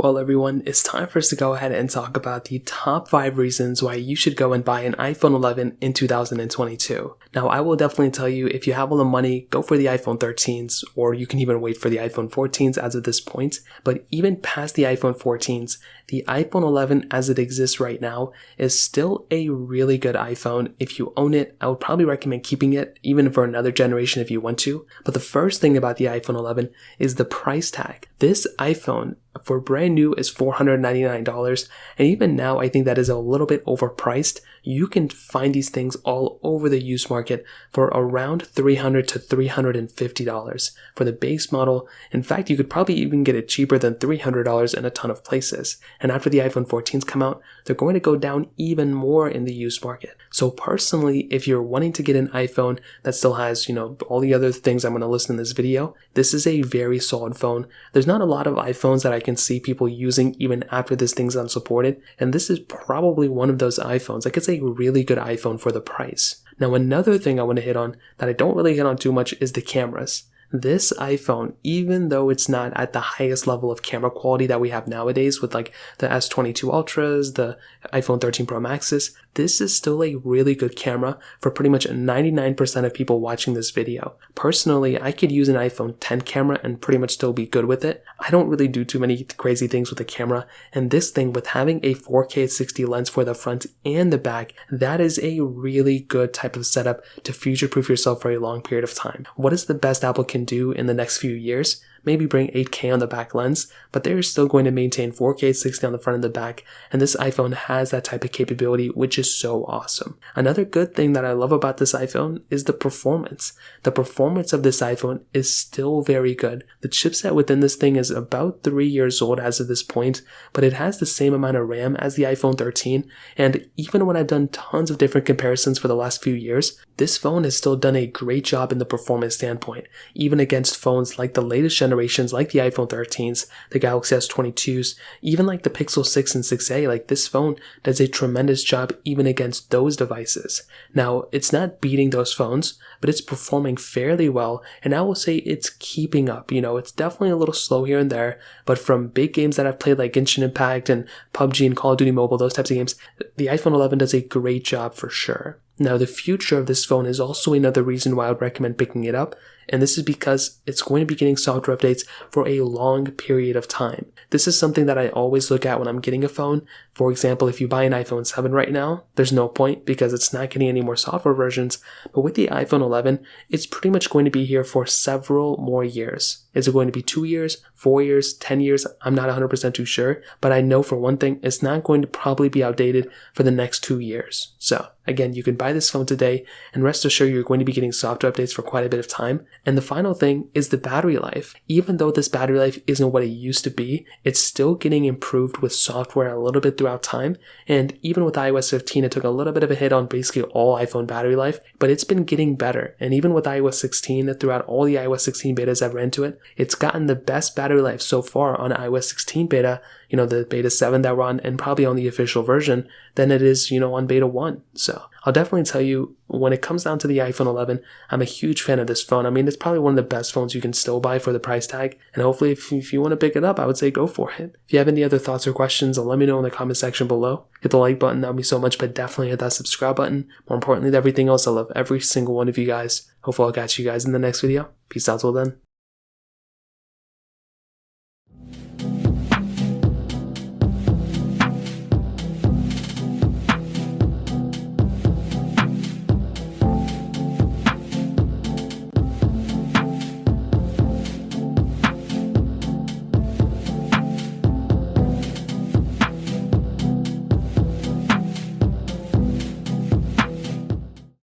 Well, everyone, it's time for us to go ahead and talk about the top 5 reasons why you should go and buy an iPhone 11 in 2022. Now, I will definitely tell you, if you have all the money, go for the iPhone 13s, or you can even wait for the iPhone 14s as of this point. But even past the iPhone 14s, the iPhone 11 as it exists right now is still a really good iPhone. If you own it, I would probably recommend keeping it, even for another generation if you want to. But the first thing about the iPhone 11 is the price tag. This iPhone, for brand new, is $499, and even now I think that is a little bit overpriced. You can find these things all over the used market for around $300 to $350 for the base model. In fact, you could probably even get it cheaper than $300 in a ton of places. And after the iPhone 14s come out, they're going to go down even more in the used market. So personally, if you're wanting to get an iPhone that still has, all the other things I'm going to list in this video, this is a very solid phone. There's not a lot of iPhones that I can see people using even after this thing's unsupported, and this is probably one of those iPhones. Like, it's a really good iPhone for the price. Now, another thing I want to hit on that I don't really hit on too much is the cameras. This iPhone, even though it's not at the highest level of camera quality that we have nowadays with like the S22 Ultras, the iPhone 13 Pro Maxes, this is still a really good camera for pretty much 99% of people watching this video. Personally, I could use an iPhone 10 camera and pretty much still be good with it. I don't really do too many crazy things with the camera, and this thing, with having a 4K at 60 lens for the front and the back, that is a really good type of setup to future-proof yourself for a long period of time. What is the best Apple can do in the next few years? Maybe bring 8K on the back lens, but they're still going to maintain 4K 60 on the front and the back, and this iPhone has that type of capability, which is so awesome. Another good thing that I love about this iPhone is the performance. The performance of this iPhone is still very good. The chipset within this thing is about 3 years old as of this point, but it has the same amount of RAM as the iPhone 13, and even when I've done tons of different comparisons for the last few years, this phone has still done a great job in the performance standpoint, even against phones like the latest generations, like the iPhone 13s, the Galaxy S22s, even like the Pixel 6 and 6a. Like, this phone does a tremendous job even against those devices. Now, it's not beating those phones, but it's performing fairly well, and I will say it's keeping up. It's definitely a little slow here and there, but from big games that I've played like Genshin Impact and PUBG and Call of Duty Mobile, those types of games, the iPhone 11 does a great job for sure. Now, the future of this phone is also another reason why I would recommend picking it up, and this is because it's going to be getting software updates for a long period of time. This is something that I always look at when I'm getting a phone. For example, if you buy an iPhone 7 right now, there's no point because it's not getting any more software versions, but with the iPhone 11, it's pretty much going to be here for several more years. Is it going to be 2 years, 4 years, 10 years? I'm not 100% too sure, but I know for one thing, it's not going to probably be outdated for the next 2 years. So, again, you can buy this phone today, and rest assured you're going to be getting software updates for quite a bit of time. And the final thing is the battery life. Even though this battery life isn't what it used to be, it's still getting improved with software a little bit throughout time. And even with iOS 15, it took a little bit of a hit on basically all iPhone battery life, but it's been getting better. And even with iOS 16, throughout all the iOS 16 betas I've ran to it, it's gotten the best battery life so far on iOS 16 beta, the beta 7 that we're on, and probably on the official version, than it is, on beta 1. So I'll definitely tell you, when it comes down to the iPhone 11, I'm a huge fan of this phone. I mean, it's probably one of the best phones you can still buy for the price tag, and hopefully if you want to pick it up, I would say go for it. If you have any other thoughts or questions, let me know in the comment section below. Hit the like button, that would be so much, but definitely hit that subscribe button. More importantly than everything else, I love every single one of you guys. Hopefully I'll catch you guys in the next video. Peace out till then.